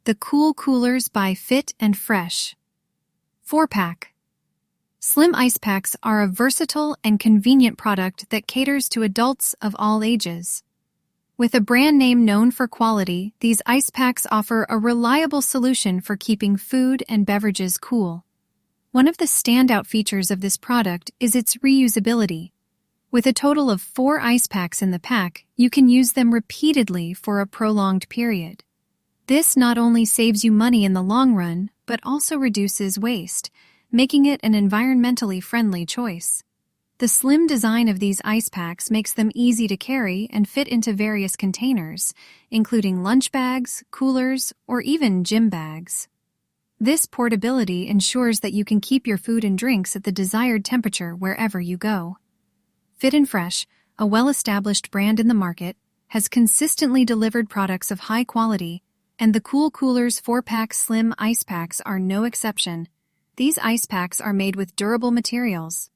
The Cool Coolers by Fit and Fresh. 4-pack. Slim ice packs are a versatile and convenient product that caters to adults of all ages. With a brand name known for quality, these ice packs offer a reliable solution for keeping food and beverages cool. One of the standout features of this product is its reusability. With a total of 4 ice packs in the pack, you can use them repeatedly for a prolonged period. This not only saves you money in the long run, but also reduces waste, making it an environmentally friendly choice. The slim design of these ice packs makes them easy to carry and fit into various containers, including lunch bags, coolers, or even gym bags. This portability ensures that you can keep your food and drinks at the desired temperature wherever you go. Fit and Fresh, a well-established brand in the market, has consistently delivered products of high quality, and the Cool Coolers 4-pack slim ice packs are no exception. These ice packs are made with durable materials,